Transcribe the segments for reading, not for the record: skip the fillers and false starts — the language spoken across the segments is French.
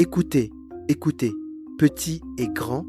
Écoutez, écoutez, petits et grands,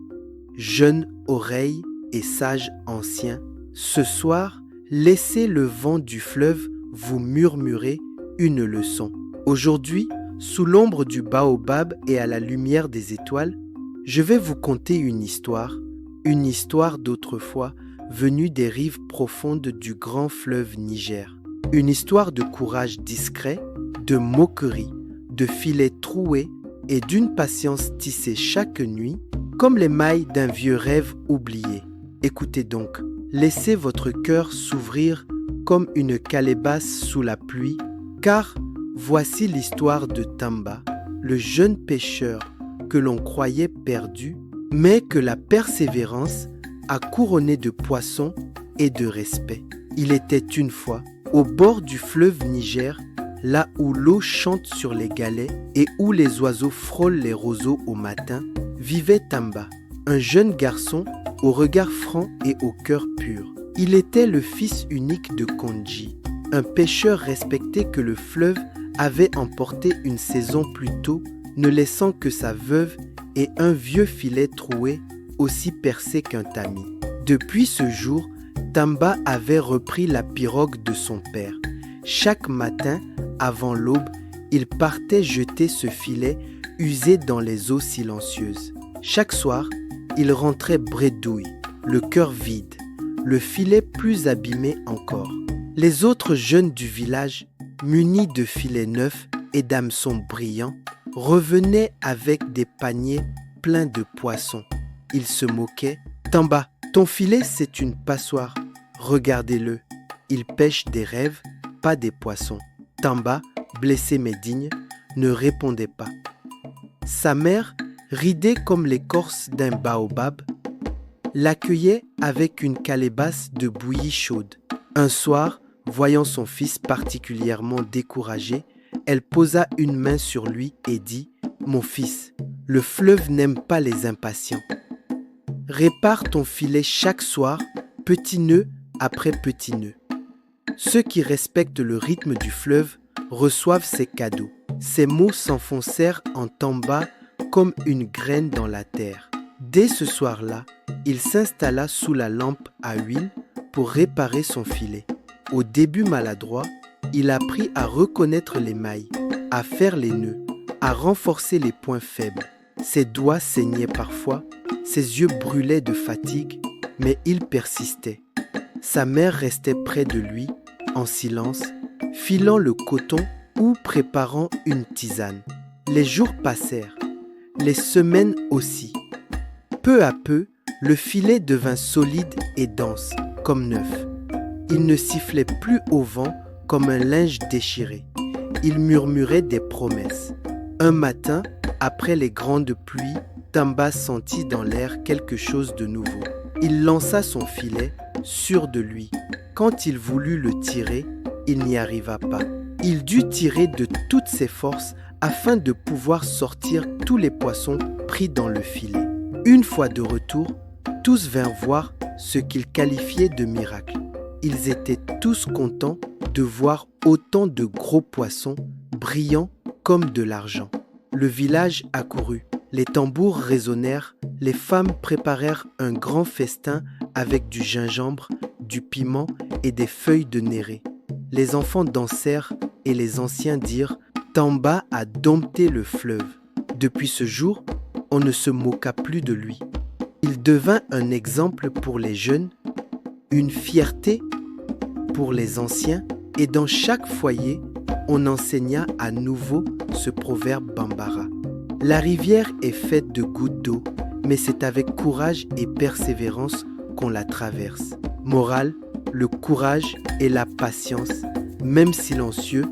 jeunes oreilles et sages anciens, ce soir, laissez le vent du fleuve vous murmurer une leçon. Aujourd'hui, sous l'ombre du baobab et à la lumière des étoiles, je vais vous conter une histoire d'autrefois venue des rives profondes du grand fleuve Niger. Une histoire de courage discret, de moquerie, de filets troués et d'une patience tissée chaque nuit, comme les mailles d'un vieux rêve oublié. Écoutez donc, laissez votre cœur s'ouvrir comme une calebasse sous la pluie, car voici l'histoire de Tamba, le jeune pêcheur que l'on croyait perdu, mais que la persévérance a couronné de poissons et de respect. Il était une fois, au bord du fleuve Niger, là où l'eau chante sur les galets et où les oiseaux frôlent les roseaux au matin, vivait Tamba, un jeune garçon au regard franc et au cœur pur. Il était le fils unique de Kondji, un pêcheur respecté que le fleuve avait emporté une saison plus tôt, ne laissant que sa veuve et un vieux filet troué aussi percé qu'un tamis. Depuis ce jour, Tamba avait repris la pirogue de son père. Chaque matin, avant l'aube, il partait jeter ce filet usé dans les eaux silencieuses. Chaque soir, il rentrait bredouille, le cœur vide, le filet plus abîmé encore. Les autres jeunes du village, munis de filets neufs et d'hameçons brillants, revenaient avec des paniers pleins de poissons. Ils se moquaient. « Tamba, ton filet c'est une passoire. Regardez-le, il pêche des rêves, pas des poissons. » Tamba, blessé mais digne, ne répondait pas. Sa mère, ridée comme l'écorce d'un baobab, l'accueillait avec une calebasse de bouillie chaude. Un soir, voyant son fils particulièrement découragé, elle posa une main sur lui et dit « Mon fils, le fleuve n'aime pas les impatients. Répare ton filet chaque soir, petit nœud après petit nœud. Ceux qui respectent le rythme du fleuve reçoivent ses cadeaux. » Ces mots s'enfoncèrent en Tamba comme une graine dans la terre. Dès ce soir-là, il s'installa sous la lampe à huile pour réparer son filet. Au début maladroit, il apprit à reconnaître les mailles, à faire les nœuds, à renforcer les points faibles. Ses doigts saignaient parfois, ses yeux brûlaient de fatigue, mais il persistait. Sa mère restait près de lui, en silence, filant le coton ou préparant une tisane. Les jours passèrent, les semaines aussi. Peu à peu, le filet devint solide et dense, comme neuf. Il ne sifflait plus au vent comme un linge déchiré. Il murmurait des promesses. Un matin, après les grandes pluies, Tamba sentit dans l'air quelque chose de nouveau. Il lança son filet, sûr de lui. Quand il voulut le tirer, il n'y arriva pas. Il dut tirer de toutes ses forces afin de pouvoir sortir tous les poissons pris dans le filet. Une fois de retour, tous vinrent voir ce qu'ils qualifiaient de miracle. Ils étaient tous contents de voir autant de gros poissons brillants comme de l'argent. Le village accourut, les tambours résonnèrent, les femmes préparèrent un grand festin avec du gingembre, du piment et des feuilles de néré. Les enfants dansèrent et les anciens dirent « Tamba a dompté le fleuve ». Depuis ce jour, on ne se moqua plus de lui. Il devint un exemple pour les jeunes, une fierté pour les anciens, et dans chaque foyer, on enseigna à nouveau ce proverbe bambara. La rivière est faite de gouttes d'eau, mais c'est avec courage et persévérance qu'on la traverse. Morale, le courage et la patience, même silencieux,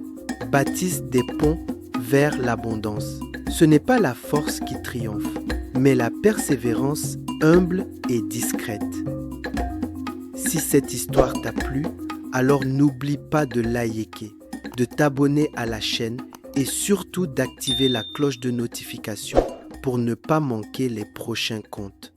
bâtissent des ponts vers l'abondance. Ce n'est pas la force qui triomphe, mais la persévérance humble et discrète. Si cette histoire t'a plu, alors n'oublie pas de liker, de t'abonner à la chaîne et surtout d'activer la cloche de notification pour ne pas manquer les prochains contes.